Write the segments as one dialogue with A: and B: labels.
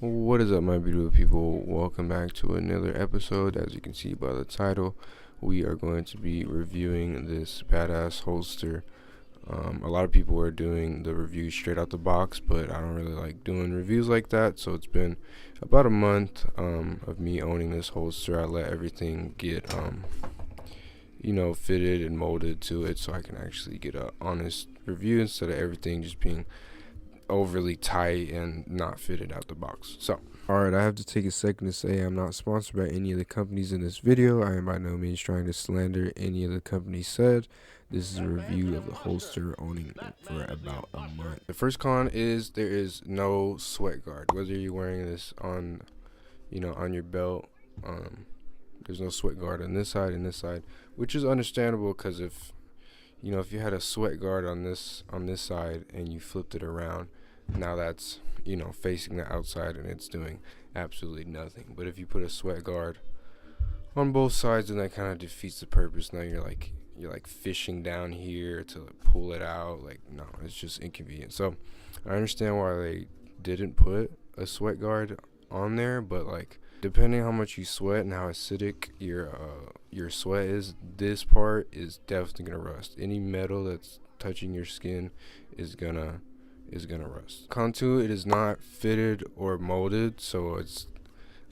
A: What is up, my beautiful people? Welcome back to another episode. As you can see by the title, we are going to be reviewing this badass holster. A lot of people are doing the review straight out the box, but I don't really like doing reviews like that. So it's been about a month of me owning this holster. I let everything get fitted and molded to it, so I can actually get a honest review instead of everything just being overly tight and not fitted out the box. So alright, I have to take a second to say I'm not sponsored by any of the companies in this video. I am by no means trying to slander any of the companies said. This is a review of the holster, owning it for about a month. The first con is there is no sweat guard. Whether you're wearing this on your belt, there's no sweat guard on this side and this side, which is understandable, because if you had a sweat guard on this side and you flipped it around, now that's facing the outside and it's doing absolutely nothing. But if you put a sweat guard on both sides, then that kind of defeats the purpose. Now you're like fishing down here to pull it out. Like, no, it's just inconvenient. So I understand why they didn't put a sweat guard on there, but like, depending how much you sweat and how acidic your sweat is, this part is definitely gonna rust. Any metal that's touching your skin is gonna rust. Con 2, it is not fitted or molded, so it's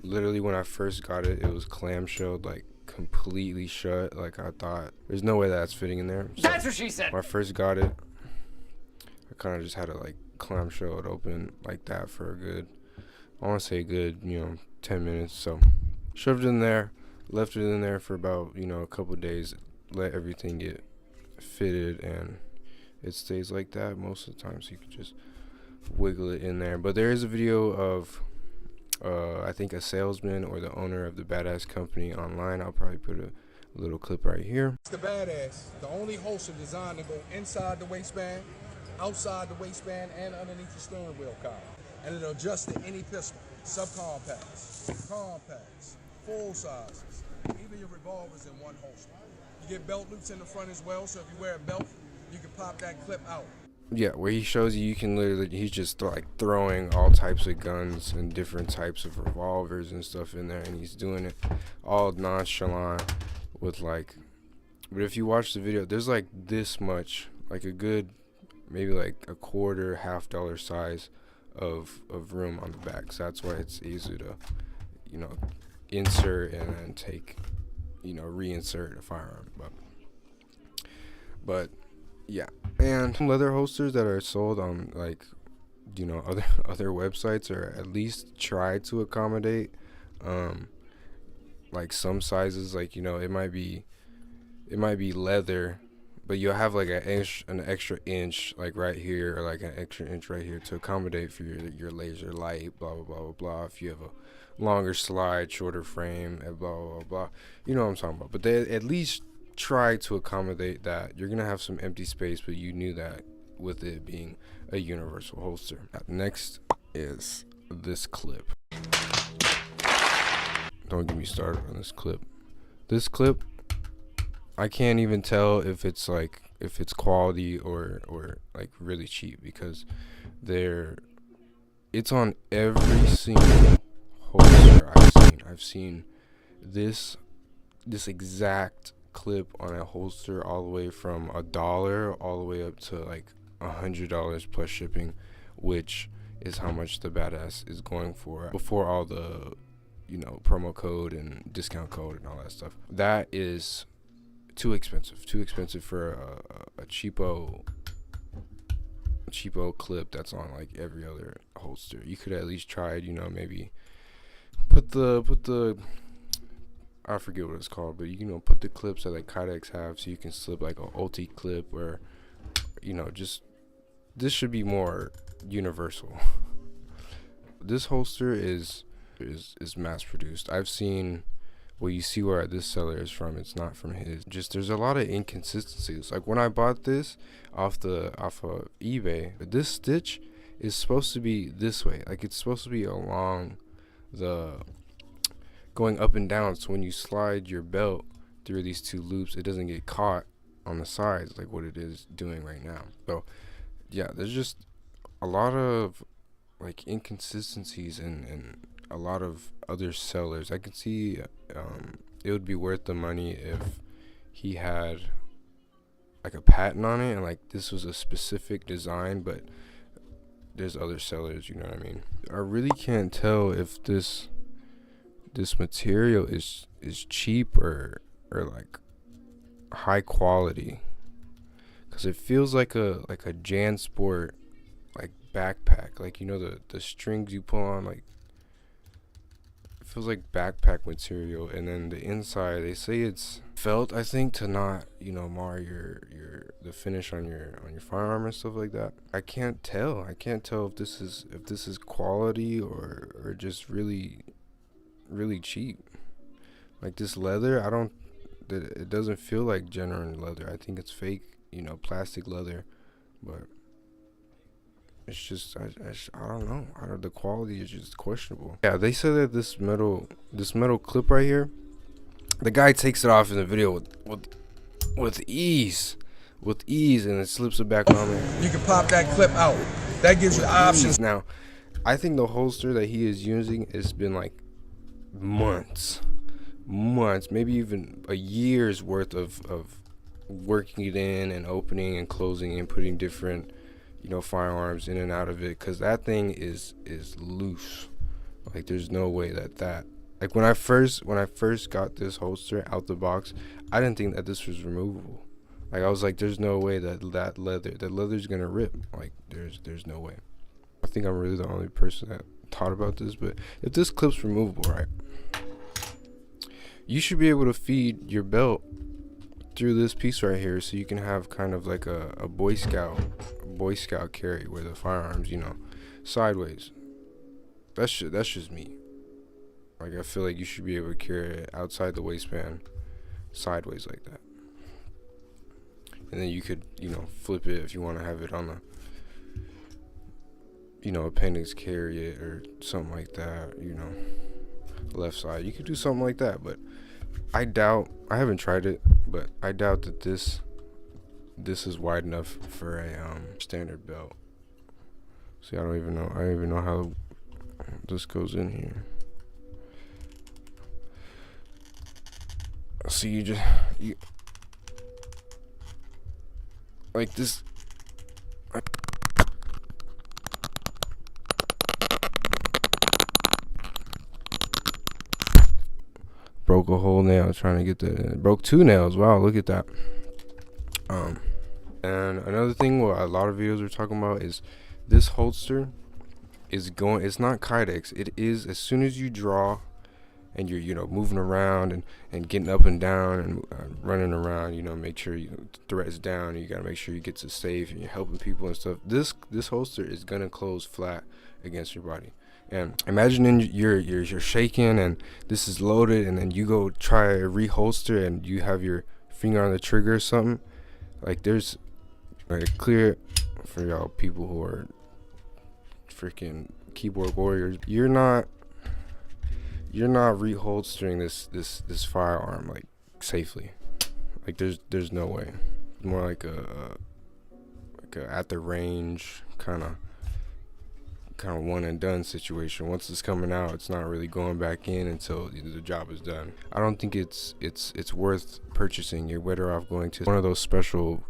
A: literally, when I first got it, it was clamshelled, like completely shut. Like, I thought there's no way that's fitting in there. So
B: that's what she said.
A: when I first got it, I kind of just had to like clamshell it open like that for a good, I want to say a good 10 minutes. So shoved it in there, left it in there for about a couple days, let everything get fitted, and it stays like that most of the time, so you can just wiggle it in there. But there is a video of I think a salesman or the owner of the badass company online. I'll probably put a little clip right here.
C: It's the badass, the only holster designed to go inside the waistband, outside the waistband, and underneath the steering wheel collar. And it'll adjust to any pistol, subcompacts, compacts, full sizes, even your revolvers in one holster. You get belt loops in the front as well, so if you wear a belt, you can pop that clip out.
A: Yeah, where he shows you can literally, he's just like throwing all types of guns and different types of revolvers and stuff in there, and he's doing it all nonchalant with like, but if you watch the video, there's like this much, like a good, maybe like a quarter, $half size of room on the back. So that's why it's easy to, insert and then take, reinsert a firearm. But yeah, and leather holsters that are sold on like other websites, or at least try to accommodate like some sizes, like it might be leather, but you'll have like an extra inch like right here, or like an extra inch right here to accommodate for your laser light, blah blah blah blah blah. If you have a longer slide, shorter frame, and blah blah blah blah, you know what I'm talking about. But they at least try to accommodate that. You're gonna have some empty space, but you knew that with it being a universal holster. Next is this clip. Don't get me started on this clip. This clip, I can't even tell if it's quality or like really cheap, because it's on every single holster I've seen this exact clip on a holster, all the way from $1 all the way up to like $100 plus shipping, which is how much the badass is going for before all the promo code and discount code and all that stuff. That is too expensive for a cheapo clip that's on like every other holster. You could at least try it, maybe put the I forget what it's called, but put the clips that like Kydex have, so you can slip like a ulti clip, where just this should be more universal. This holster is mass produced. I've seen, well, you see where this seller is from, it's not from his. Just there's a lot of inconsistencies. Like when I bought this off of eBay, this stitch is supposed to be this way, like it's supposed to be along the going up and down, so when you slide your belt through these two loops, it doesn't get caught on the sides like what it is doing right now. So yeah, there's just a lot of like inconsistencies in a lot of other sellers. I could see it would be worth the money if he had like a patent on it and like this was a specific design, but there's other sellers, you know what I mean? I really can't tell if this material is cheap or like high quality, because it feels like a JanSport like backpack, like you know the strings you pull on, like it feels like backpack material. And then the inside, they say it's felt, I think, to not, you know, mar your the finish on your firearm and stuff like that. I can't tell if this is quality or just really cheap. Like this leather, it doesn't feel like genuine leather. I think it's fake, you know, plastic leather. But it's just I don't know. The quality is just questionable. Yeah, they said that this metal clip right here, the guy takes it off in the video with ease, and it slips it back on there.
C: You can pop that clip out. That gives you options.
A: Now, I think the holster that he is using has been like months, maybe even a year's worth of working it in and opening and closing and putting different, you know, firearms in and out of it, because that thing is loose. Like there's no way that like when I first got this holster out the box, I didn't think that this was removable. Like I was like, there's no way that leather's gonna rip. Like there's no way. I think I'm really the only person that thought about this, but if this clip's removable, right, you should be able to feed your belt through this piece right here, so you can have kind of like a Boy Scout carry where the firearms, you know, sideways. That's just me. Like I feel like you should be able to carry it outside the waistband, sideways like that. And then you could, you know, flip it if you want to have it on the, you know, appendix, carry it or something like that, you know, left side. You could do something like that, but I haven't tried it, but I doubt that this is wide enough for a standard belt. See, I don't even know how this goes in here. So you like this. Broke a whole nail trying to get broke 2 nails. Wow, look at that. And another thing what a lot of videos are talking about is this holster it's not Kydex. It is, as soon as you draw and you're, you know, moving around and getting up and down and running around, you know, make sure the threat is down, and you gotta make sure you get to safe and you're helping people and stuff. This holster is gonna close flat against your body. And imagine you're shaking and this is loaded, and then you go try a reholster and you have your finger on the trigger or something. Like there's like clear for y'all people who are freaking keyboard warriors. You're not reholstering this firearm like safely. Like there's no way. More like a at the range kind of one and done situation. Once it's coming out, it's not really going back in until the job is done. I don't think it's worth purchasing. You're better off going to one of those special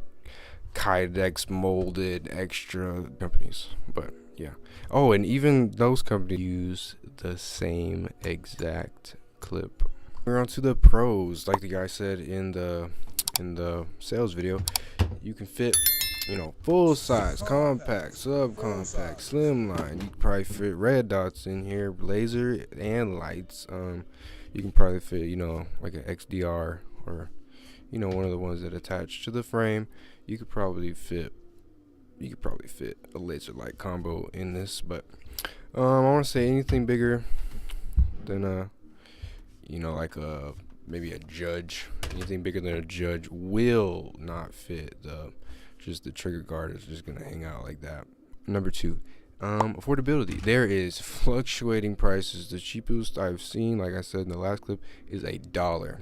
A: Kydex molded extra companies. But yeah. Oh, and even those companies use the same exact clip. We're on to the pros. Like the guy said in the sales video, you can fit, you know, full size, compact, subcompact, slimline. You can probably fit red dots in here, laser and lights. You can probably fit, you know, like an XDR or, you know, one of the ones that attach to the frame. You could probably fit a laser light combo in this. But I want to say anything bigger than you know, like maybe a Judge. Anything bigger than a Judge will not fit. Just the trigger guard is just gonna hang out like that. Number 2, affordability. There is fluctuating prices. The cheapest I've seen, like I said in the last clip, is $1.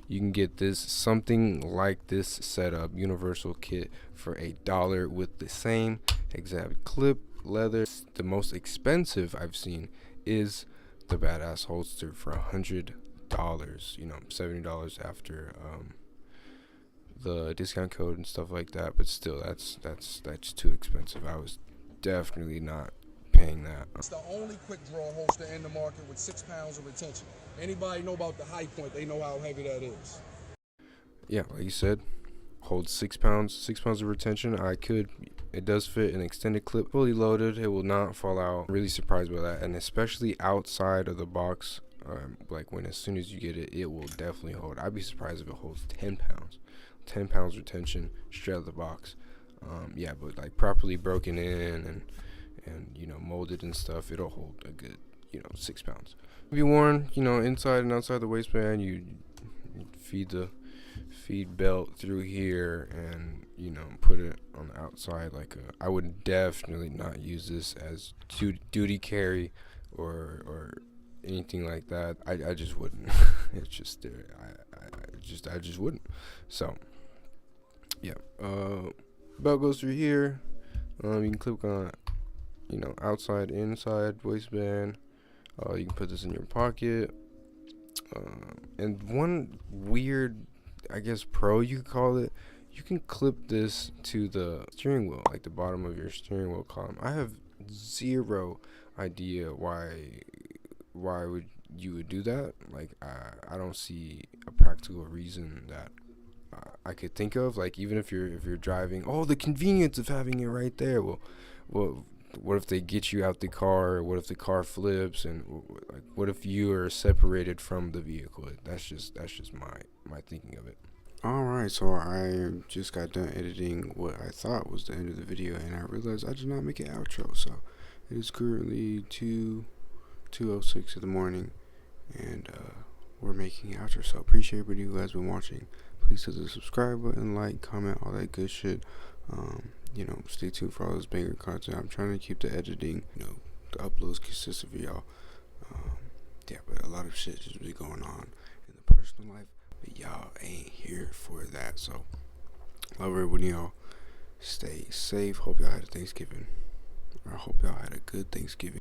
A: You can get something like this setup, universal kit, for $1 with the same exact clip, leather. The most expensive I've seen is the badass holster for $100. $70 after the discount code and stuff like that. But still, that's too expensive. I was definitely not paying that.
C: It's the only quick draw holster in the market with 6 pounds of retention. Anybody know about the high point? They know how heavy that is.
A: Yeah, like you said, holds 6 pounds. 6 pounds of retention. It does fit an extended clip, fully loaded. It will not fall out. Really surprised by that, and especially outside of the box. Like as soon as you get it, it will definitely hold. I'd be surprised if it holds 10 pounds. 10 pounds retention straight out of the box. Yeah, but like properly broken in and molded and stuff, it'll hold a good 6 pounds. Be worn inside and outside the waistband. You feed the belt through here and put it on the outside. I would definitely not use this as duty carry or anything like that. I just wouldn't. It's just I just wouldn't. So yeah, belt goes through here. You can clip on outside, inside waistband. You can put this in your pocket. And one weird, I guess, pro you could call it, you can clip this to the steering wheel, like the bottom of your steering wheel column. I have zero idea why would you would do that. I don't see a practical reason that I could think of. Even if you're driving, the convenience of having it right there. Well, what if they get you out the car? What if the car flips? And what if you are separated from the vehicle? That's just my thinking of it. Alright, so I just got done editing what I thought was the end of the video, and I realized I did not make an outro. So it is currently 2:06 in the morning, and we're making an outro. So appreciate everybody who has been watching. Please hit the subscribe button, like, comment, all that good shit. Stay tuned for all this banger content. I'm trying to keep the editing, the uploads consistent for y'all. Yeah, but a lot of shit just be going on in the personal life, but y'all ain't here for that. So love everybody, y'all. Stay safe. Hope y'all had a Thanksgiving. I hope y'all had a good Thanksgiving.